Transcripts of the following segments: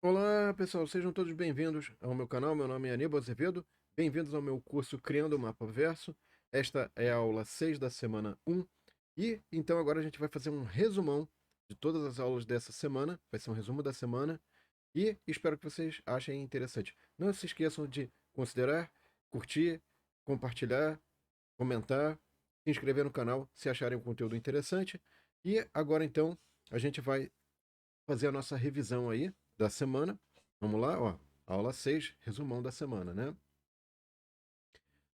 Olá, pessoal, sejam todos bem-vindos ao meu canal. Meu nome é Aníbal Azevedo. Bem-vindos ao meu curso Criando o Mapa Verso. Esta é a aula 6 da semana 1. E então agora a gente vai fazer um resumão de todas as aulas dessa semana. Vai ser um resumo da semana. E espero que vocês achem interessante. Não se esqueçam de considerar, curtir, compartilhar, comentar, se inscrever no canal se acharem o conteúdo interessante. E agora então a gente vai fazer a nossa revisão aí da semana. Vamos lá, ó. Aula 6, resumão da semana, né?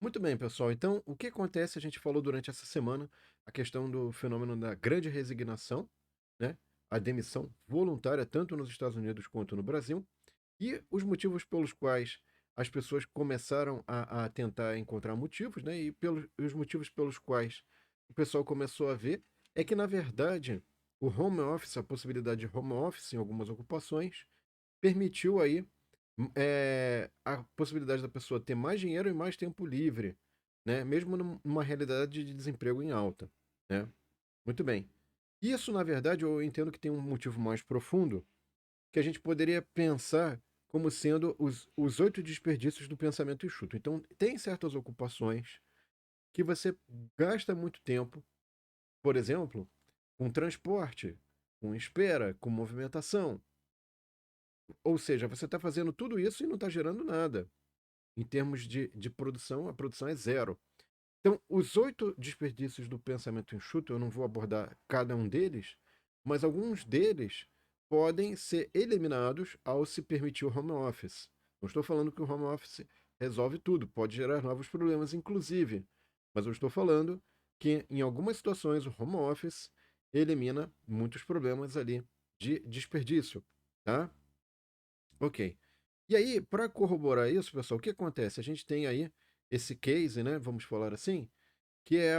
Muito bem, pessoal. Então, o que acontece? A gente falou durante essa semana a questão do fenômeno da grande resignação, né? A demissão voluntária, tanto nos Estados Unidos quanto no Brasil, e os motivos pelos quais as pessoas começaram a tentar encontrar motivos, né? Os motivos pelos quais o pessoal começou a ver é que, na verdade, o home office, a possibilidade de home office em algumas ocupações, permitiu aí a possibilidade da pessoa ter mais dinheiro e mais tempo livre, né? Mesmo numa realidade de desemprego em alta, né? Muito bem. Isso, na verdade, eu entendo que tem um motivo mais profundo, que a gente poderia pensar como sendo os 8 desperdícios do pensamento enxuto. Então, tem certas ocupações que você gasta muito tempo, por exemplo, com transporte, com espera, com movimentação. Ou seja, você está fazendo tudo isso e não está gerando nada. Em termos de produção, a produção é zero. Então, os 8 desperdícios do pensamento enxuto, eu não vou abordar cada um deles, mas alguns deles podem ser eliminados ao se permitir o home office. Não estou falando que o home office resolve tudo, pode gerar novos problemas, inclusive, mas eu estou falando que em algumas situações o home office elimina muitos problemas ali de desperdício, tá? Ok. E aí, para corroborar isso, pessoal, o que acontece? A gente tem aí esse case, né? Vamos falar assim, que é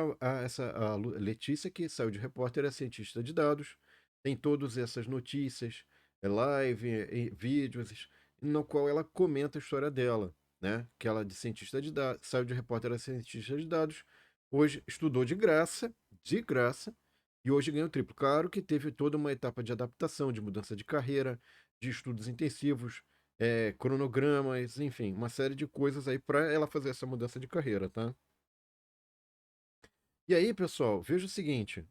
Letícia, que saiu de repórter, é cientista de dados, tem todas essas notícias, live, vídeos, no qual ela comenta a história dela, né? Que ela de cientista de dados, saiu de repórter a cientista de dados, hoje estudou de graça, e hoje ganhou o triplo. Claro que teve toda uma etapa de adaptação, de mudança de carreira, de estudos intensivos, cronogramas, enfim, uma série de coisas aí para ela fazer essa mudança de carreira, tá? E aí, pessoal, veja o seguinte: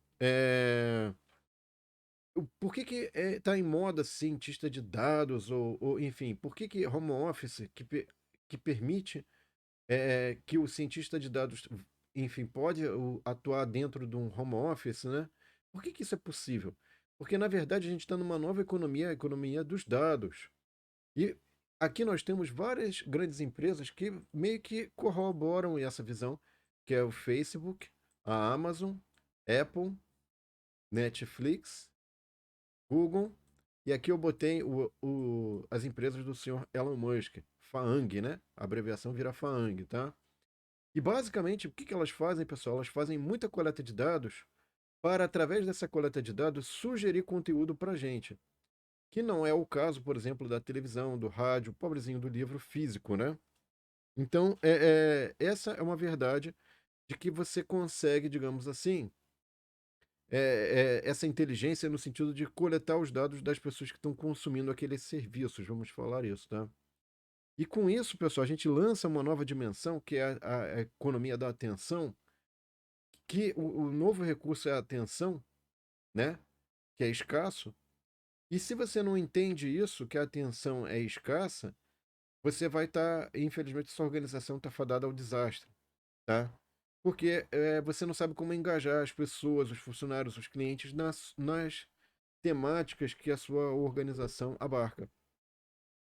por que que tá em moda cientista de dados ou enfim, por que que home office que permite que o cientista de dados, enfim, pode atuar dentro de um home office, né? Por que que isso é possível? Porque na verdade a gente está numa nova economia, a economia dos dados. E aqui nós temos várias grandes empresas que meio que corroboram essa visão, que é o Facebook, a Amazon, Apple, Netflix, Google, e aqui eu botei as empresas do senhor Elon Musk, FAANG, né? A abreviação vira FAANG, tá? E basicamente, o que que elas fazem, pessoal? Elas fazem muita coleta de dados para, através dessa coleta de dados, sugerir conteúdo para a gente. Que não é o caso, por exemplo, da televisão, do rádio, pobrezinho do livro físico, né? Então, essa é uma verdade de que você consegue, digamos assim, essa inteligência no sentido de coletar os dados das pessoas que estão consumindo aqueles serviços, vamos falar isso, tá? E com isso, pessoal, a gente lança uma nova dimensão, que é a economia da atenção, que o novo recurso é a atenção, né? Que é escasso. E se você não entende isso, que a atenção é escassa, você vai estar, infelizmente, sua organização está fadada ao desastre, tá? Porque você não sabe como engajar as pessoas, os funcionários, os clientes nas temáticas que a sua organização abarca,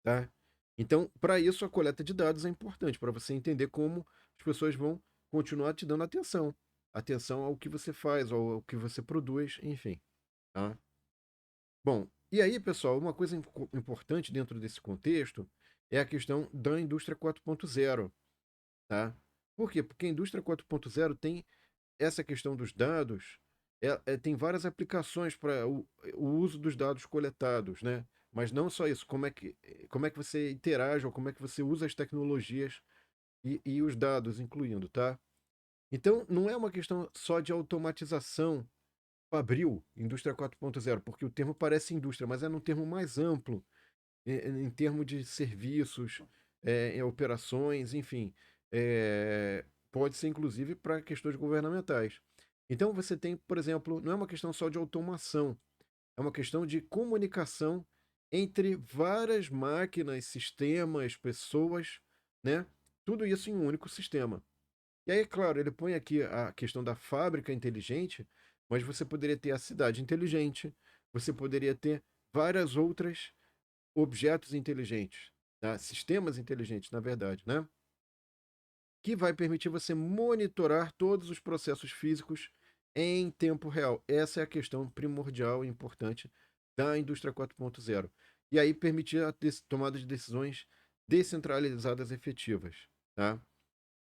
tá? Então, para isso, a coleta de dados é importante, para você entender como as pessoas vão continuar te dando atenção. Atenção ao que você faz, ao que você produz, enfim, tá? Bom, e aí, pessoal, uma coisa importante dentro desse contexto é a questão da indústria 4.0, tá? Por quê? Porque a indústria 4.0 tem essa questão dos dados, tem várias aplicações para o uso dos dados coletados, né? Mas não só isso, como é que você interage ou como é que você usa as tecnologias e os dados, incluindo, tá? Então, não é uma questão só de automatização fabril, indústria 4.0, porque o termo parece indústria, mas é num termo mais amplo, em termos de serviços, em operações, enfim, pode ser inclusive para questões governamentais. Então você tem, por exemplo, não é uma questão só de automação, é uma questão de comunicação entre várias máquinas, sistemas, pessoas, né? Tudo isso em um único sistema. E aí, claro, ele põe aqui a questão da fábrica inteligente, mas você poderia ter a cidade inteligente, você poderia ter várias outras objetos inteligentes, tá? Sistemas inteligentes, na verdade, né? Que vai permitir você monitorar todos os processos físicos em tempo real. Essa é a questão primordial e importante da indústria 4.0. E aí permitir a tomada de decisões descentralizadas efetivas, tá?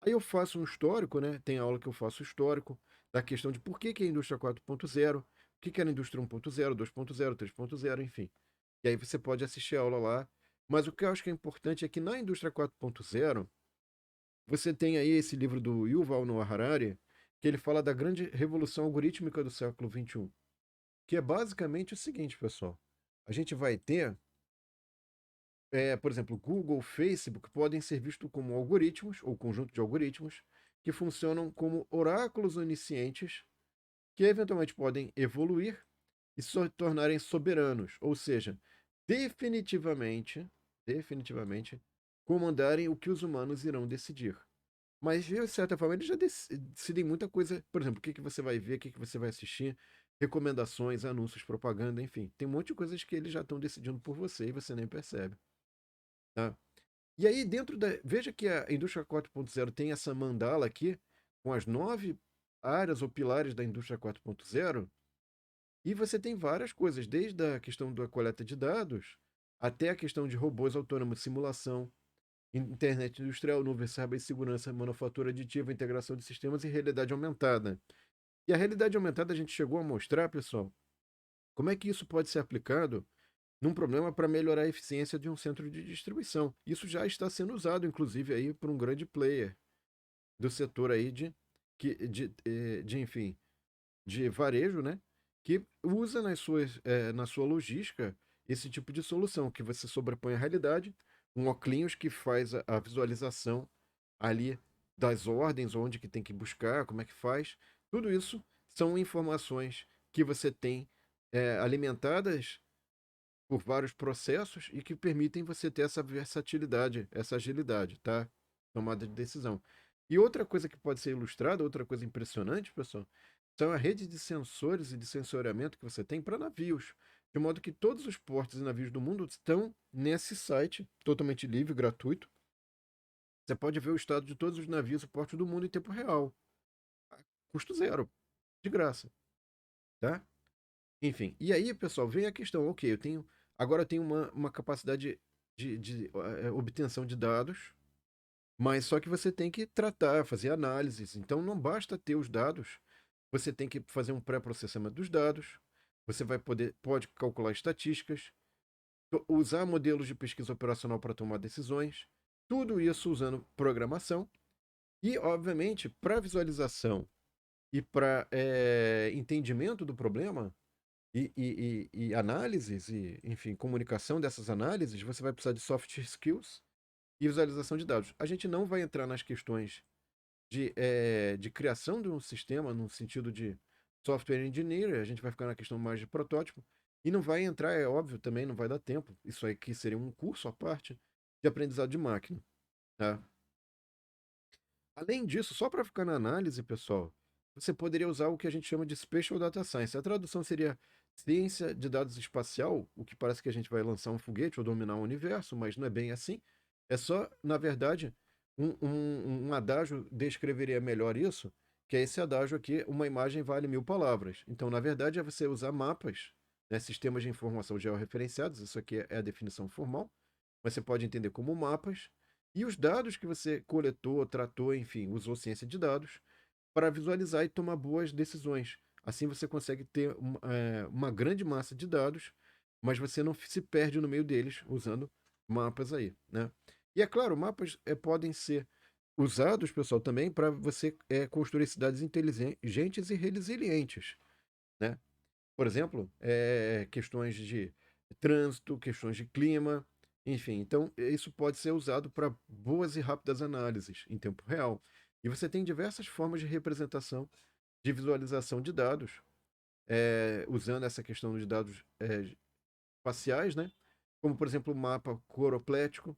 Aí eu faço um histórico, né? Tem aula que eu faço histórico da questão de por que que é a indústria 4.0, o que que era a indústria 1.0, 2.0, 3.0, enfim. E aí você pode assistir a aula lá. Mas o que eu acho que é importante é que na indústria 4.0, você tem aí esse livro do Yuval Noah Harari, que ele fala da grande revolução algorítmica do século XXI, que é basicamente o seguinte, pessoal. A gente vai ter, por exemplo, Google, Facebook podem ser vistos como algoritmos, ou conjunto de algoritmos, que funcionam como oráculos oniscientes, que eventualmente podem evoluir e se tornarem soberanos, ou seja, definitivamente comandarem o que os humanos irão decidir. Mas, de certa forma, eles já decidem muita coisa. Por exemplo, o que que você vai ver, o que que você vai assistir, recomendações, anúncios, propaganda, enfim. Tem um monte de coisas que eles já estão decidindo por você e você nem percebe, tá? E aí, dentro da. Veja que a indústria 4.0 tem essa mandala aqui, com as 9 áreas ou pilares da indústria 4.0, e você tem várias coisas, desde a questão da coleta de dados até a questão de robôs autônomos de simulação, internet industrial, nuvem, cibersegurança, manufatura aditiva, integração de sistemas e realidade aumentada. E a realidade aumentada a gente chegou a mostrar, pessoal, como é que isso pode ser aplicado num problema para melhorar a eficiência de um centro de distribuição. Isso já está sendo usado, inclusive, aí por um grande player do setor aí enfim, de varejo, né? Que usa na sua logística esse tipo de solução, que você sobrepõe a realidade, um óculos que faz a visualização ali das ordens, onde que tem que buscar, como é que faz. Tudo isso são informações que você tem alimentadas por vários processos e que permitem você ter essa versatilidade, essa agilidade, tá? Tomada de decisão. E outra coisa que pode ser ilustrada, outra coisa impressionante, pessoal, são a rede de sensores e de sensoriamento que você tem para navios. De modo que todos os portos e navios do mundo estão nesse site, totalmente livre, gratuito. Você pode ver o estado de todos os navios e portos do mundo em tempo real. Custo zero, de graça, tá? Enfim, e aí, pessoal, vem a questão, ok, agora eu tenho uma capacidade de obtenção de dados, mas só que você tem que tratar, fazer análises. Então não basta ter os dados, você tem que fazer um pré-processamento dos dados, você pode calcular estatísticas, usar modelos de pesquisa operacional para tomar decisões, tudo isso usando programação e, obviamente, para visualização e para entendimento do problema, e análises, e, enfim, comunicação dessas análises, você vai precisar de soft skills e visualização de dados. A gente não vai entrar nas questões de criação de um sistema, no sentido de software engineer, a gente vai ficar na questão mais de protótipo, e não vai entrar, é óbvio, também não vai dar tempo. Isso aqui seria um curso à parte de aprendizado de máquina, tá? Além disso, só para ficar na análise, pessoal, você poderia usar o que a gente chama de Spatial Data Science. A tradução seria ciência de dados espacial, o que parece que a gente vai lançar um foguete ou dominar o universo, mas não é bem assim. É só, na verdade, um adágio descreveria melhor isso, que é esse adágio aqui, uma imagem vale 1000 palavras. Então, na verdade, é você usar mapas, né, sistemas de informação georreferenciados, isso aqui é a definição formal, mas você pode entender como mapas, e os dados que você coletou, tratou, enfim, usou ciência de dados para visualizar e tomar boas decisões. Assim você consegue ter uma grande massa de dados, mas você não se perde no meio deles usando mapas aí, né? E é claro, mapas podem ser usados, pessoal, também para você construir cidades inteligentes e resilientes, né? Por exemplo, questões de trânsito, questões de clima, Enfim, então isso pode ser usado para boas e rápidas análises em tempo real. E você tem diversas formas de representação, de visualização de dados, usando essa questão de dados faciais, né? Como, por exemplo, o mapa coroplético,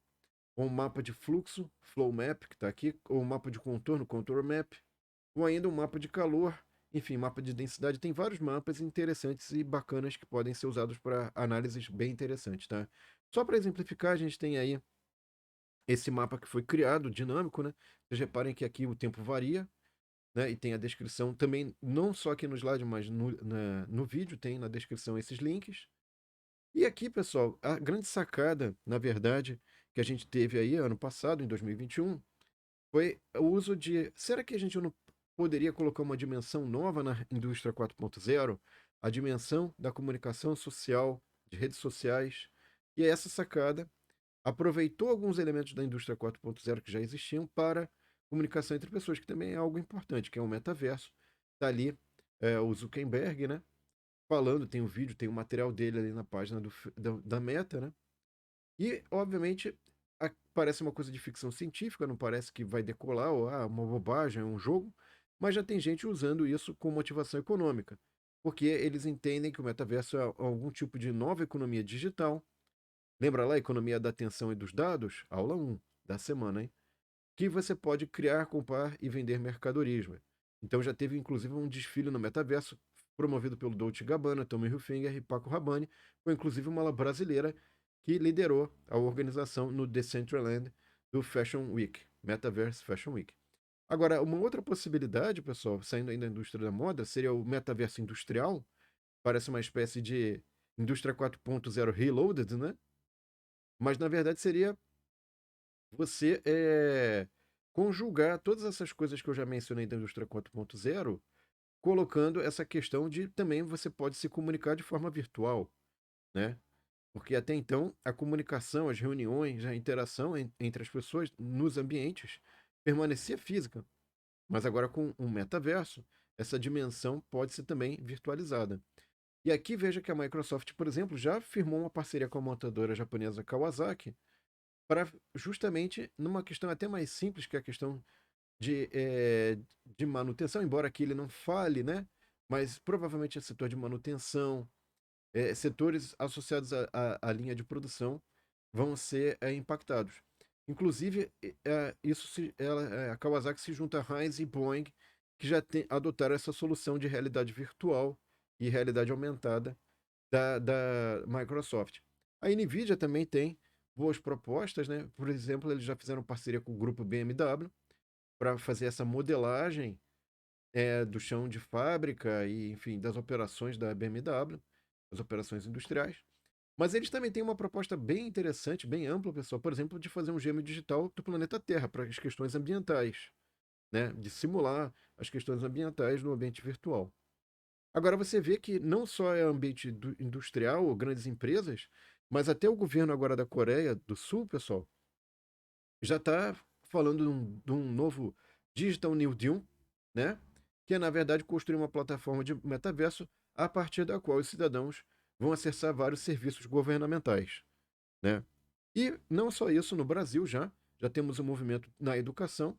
ou um mapa de fluxo, flow map, que está aqui, ou um mapa de contorno, contour map, ou ainda um mapa de calor, enfim, mapa de densidade. Tem vários mapas interessantes e bacanas que podem ser usados para análises bem interessantes, tá? Só para exemplificar, a gente tem aí esse mapa que foi criado, dinâmico, né? Vocês reparem que aqui o tempo varia, né? E tem a descrição também, não só aqui no slide, mas no vídeo tem na descrição esses links. E aqui, pessoal, a grande sacada, na verdade, que a gente teve aí ano passado, em 2021, foi o uso de. Será que a gente não poderia colocar uma dimensão nova na indústria 4.0? A dimensão da comunicação social, de redes sociais. E essa sacada aproveitou alguns elementos da indústria 4.0 que já existiam para comunicação entre pessoas, que também é algo importante, que é o metaverso. Está ali o Zuckerberg, né? Falando, tem o vídeo, tem o material dele ali na página da Meta, né? E, obviamente, parece uma coisa de ficção científica, não parece que vai decolar, ou uma bobagem, um jogo, mas já tem gente usando isso com motivação econômica, porque eles entendem que o metaverso é algum tipo de nova economia digital. Lembra lá a economia da atenção e dos dados? Aula 1 da semana, hein? Que você pode criar, comprar e vender mercadorias. Véio. Então já teve inclusive um desfile no metaverso promovido pelo Dolce Gabbana, Tommy Hilfiger e Paco Rabanne, foi inclusive uma brasileira que liderou a organização no Decentraland do Fashion Week, Metaverse Fashion Week. Agora, uma outra possibilidade, pessoal, saindo ainda da indústria da moda, seria o metaverso industrial. Parece uma espécie de indústria 4.0 reloaded, né? Mas na verdade seria você conjugar todas essas coisas que eu já mencionei da indústria 4.0, colocando essa questão de também você pode se comunicar de forma virtual, né? Porque até então a comunicação, as reuniões, a interação entre as pessoas nos ambientes permanecia física, mas agora com um metaverso, essa dimensão pode ser também virtualizada. E aqui veja que a Microsoft, por exemplo, já firmou uma parceria com a montadora japonesa Kawasaki para justamente numa questão até mais simples, que é a questão de manutenção, embora aqui ele não fale, né? Mas provavelmente é setor de manutenção, setores associados à linha de produção vão ser impactados. Inclusive, a Kawasaki se junta a Heinz e Boeing, que já adotaram essa solução de realidade virtual e realidade aumentada da Microsoft. A NVIDIA também tem boas propostas, né? Por exemplo, eles já fizeram parceria com o grupo BMW para fazer essa modelagem do chão de fábrica e, enfim, das operações da BMW, as operações industriais. Mas eles também têm uma proposta bem interessante, bem ampla, pessoal, por exemplo, de fazer um gêmeo digital do planeta Terra para as questões ambientais, né? De simular as questões ambientais no ambiente virtual. Agora você vê que não só é ambiente industrial ou grandes empresas, mas até o governo agora da Coreia do Sul, pessoal, já está falando de um novo Digital New Deal, né? Que é, na verdade, construir uma plataforma de metaverso a partir da qual os cidadãos vão acessar vários serviços governamentais, né? E não só isso, no Brasil já temos um movimento na educação,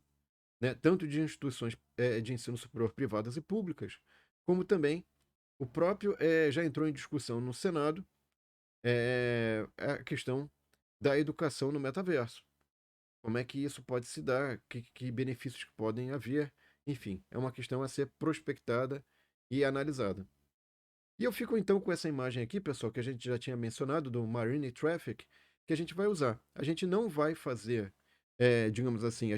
né? Tanto de instituições de ensino superior privadas e públicas, como também o próprio já entrou em discussão no Senado a questão da educação no metaverso. Como é que isso pode se dar? Que benefícios que podem haver? Enfim, é uma questão a ser prospectada e analisada. E eu fico então com essa imagem aqui, pessoal, que a gente já tinha mencionado, do Marine Traffic, que a gente vai usar. A gente não vai fazer, digamos assim,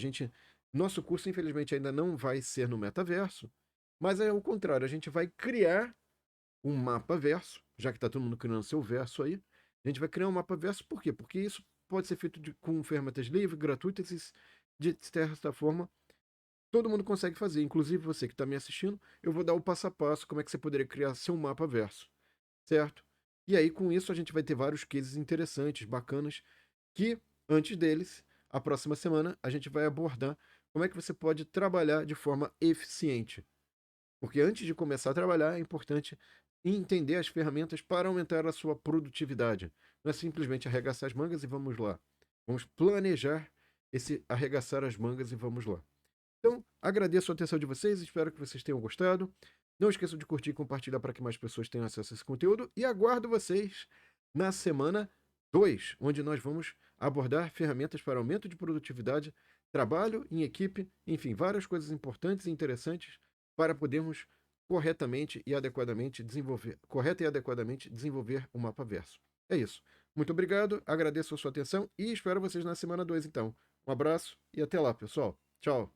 nosso curso, infelizmente, ainda não vai ser no metaverso, mas é o contrário, a gente vai criar um mapa verso, já que está todo mundo criando seu verso aí. A gente vai criar um mapa verso, por quê? Porque isso pode ser feito com ferramentas livres, gratuitas, e de certa forma, todo mundo consegue fazer. Inclusive você que está me assistindo, eu vou dar o passo a passo, como é que você poderia criar seu mapa verso, certo? E aí, com isso, a gente vai ter vários cases interessantes, bacanas, que, antes deles, a próxima semana, a gente vai abordar como é que você pode trabalhar de forma eficiente. Porque antes de começar a trabalhar, é importante entender as ferramentas para aumentar a sua produtividade. não é simplesmente arregaçar as mangas e vamos lá. Vamos planejar esse arregaçar as mangas e vamos lá. Então, agradeço a atenção de vocês, espero que vocês tenham gostado. Não esqueçam de curtir e compartilhar para que mais pessoas tenham acesso a esse conteúdo. E aguardo vocês na semana 2, onde nós vamos abordar ferramentas para aumento de produtividade, trabalho em equipe, enfim, várias coisas importantes e interessantes para podermos corretamente e adequadamente desenvolver o mapa verso. É isso. Muito obrigado, agradeço a sua atenção e espero vocês na semana 2, então. Um abraço e até lá, pessoal. Tchau.